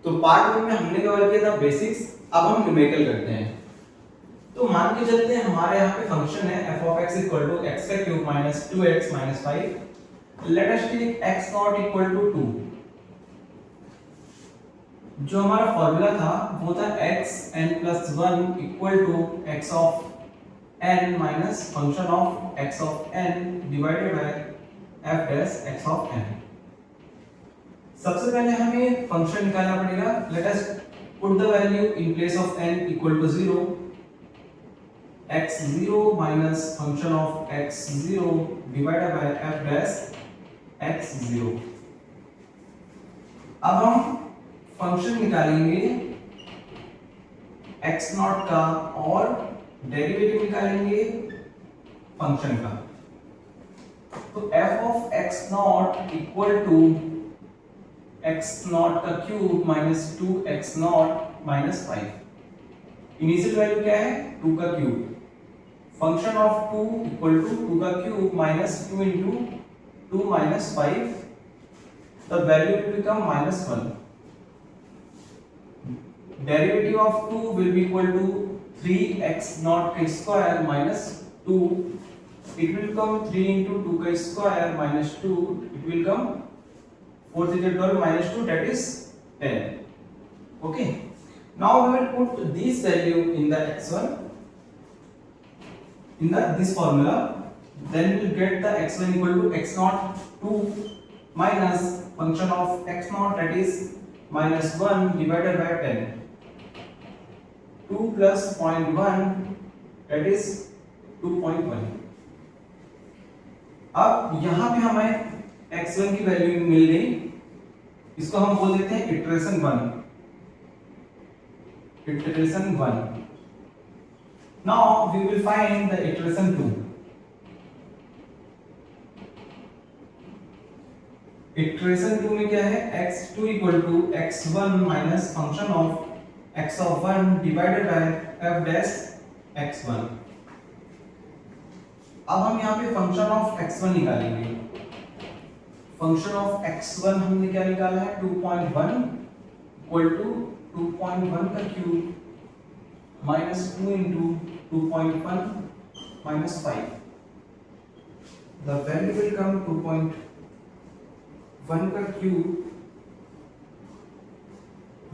तो पार्ट 1 में हमने कवर किया था बेसिक्स, अब हम न्यूमेरिकल करते हैं। तो मान के चलते हैं हमारे यहाँ पे फंक्शन है f of x equal to x का cube minus 2x minus 5। Let us take x not equal to 2। जो हमारा फॉर्मूला था वो था x n plus 1 equal to x of n minus function of x of n divided by f dash x of n। सबसे पहले हमें function निकालना पड़ेगा। Let us put the value in place of n equal to 0, x0 minus function of x0 divided by f dash x0। अब हम function निकालेंगे x not का और डेरिवेटिव निकालेंगे फंक्शन का। तो f of x not equal to x not का cube minus 2x not minus 5। Initial value क्या है 2 का cube, function of 2 equal to 2 का cube minus 2 into 2 minus 5, the value will become minus 1। Derivative of 2 will be equal to 3x naught ka square minus 2. It will come 3 into 2 ka square minus 2. It will come 4 3 12 minus 2, that is 10. Okay. Now we will put this value in the x1 in this formula. Then we will get the x1 equal to x naught 2 minus function of x naught, that is minus 1 divided by 10. 2 plus 0.1, that is 2.1। अब यहां पे हमें x1 की value मिल गई, इसको हम बोल देते हैं iteration 1। Iteration 1। Now we will find the iteration 2। Iteration 2 में क्या है x2 equal to x1 minus function of x of 1 divided by f dash x1। अब हम यहाँ पे फंक्शन ऑफ x1 निकालेंगे। फंक्शन ऑफ x1 हमने क्या निकाला है 2.1 इक्वल टू 2.1 का cube minus 2 into 2.1 minus 5। The value will come 2.1 का cube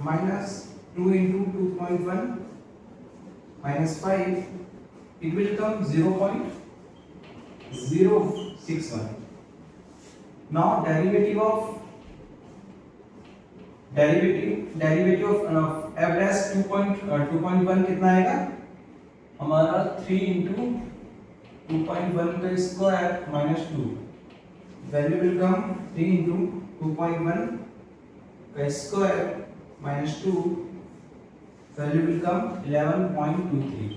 minus 2 into 2.1 minus 5, it will come 0.061. Now derivative of f dash 2.1 कितना आएगा हमारा 3 into 2.1 का square minus 2। Value will come 3 into 2.1 का square minus 2, value will come 11.23.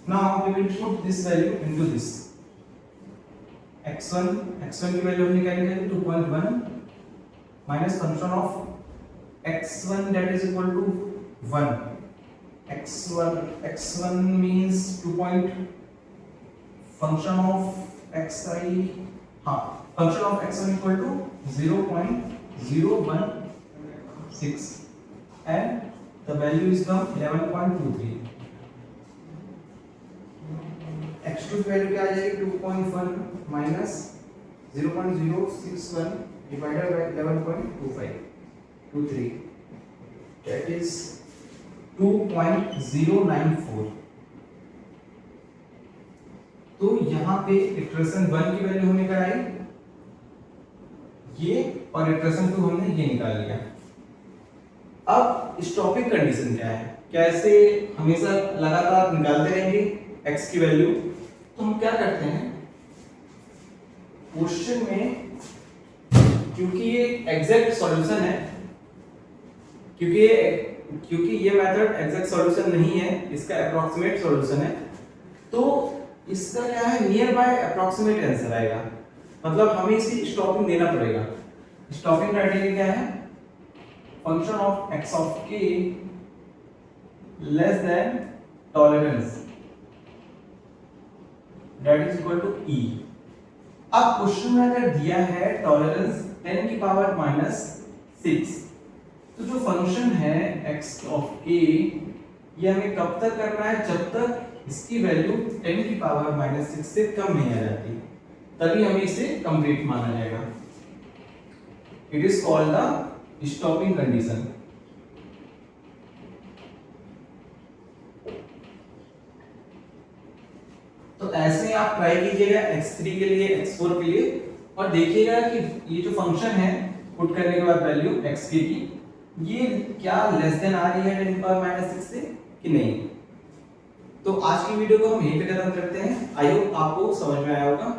Now we will put this value into this x1 की value हमने क्या निकाली 2.1 minus function of x1 that is equal to 1। x1 means 2 point function of xi, हाँ function of x1 equal to 0.016 and the value is now 11.23। x2 की value क्या आ जाएगी 2.1 minus 0.061 divided by 11.23, that is 2.094। तो यहाँ पे iteration 1 की value हमें क्या आई ये, और इटरेशन 2 हमने ये निकाल लिया। अब स्टॉपिंग कंडीशन क्या है, कैसे हमेशा लगातार निकालते रहेंगे x की वैल्यू। तो हम क्या करते हैं क्वेश्चन में, क्योंकि ये एग्जैक्ट सॉल्यूशन है, क्योंकि ये मेथड एग्जैक्ट सॉल्यूशन नहीं है, इसका अप्रोक्सीमेट सॉल्यूशन है, तो इसका क्या है नियर बाय अप्रोक्सीमेट आंसर आएगा। मतलब हमें इसी स्टॉपिंग देना पड़ेगा। स्टॉपिंग क्राइटेरिया क्या है function of x of k less than tolerance, that is equal to e। अब क्वेश्चन में अगर दिया है टॉलरेंस 10 की पावर -6, तो जो फंक्शन है x ऑफ a ये हमें कब तक करना है, जब तक इसकी वैल्यू 10 की पावर -6 से कम नहीं आ जाती, तभी हमें इसे कंप्लीट माना जाएगा। It is called the stopping condition. तो ऐसे आप ट्राई कीजिएगा x3 के लिए, x4 के लिए, और देखिएगा कि ये जो फंक्शन है पुट करने के बाद वैल्यू x की ये क्या लेस देन आ रही है 10 की पावर -6 से कि नहीं। तो आज की वीडियो को हम यहीं पे खत्म करते हैं। आई होप आपको समझ में आया होगा।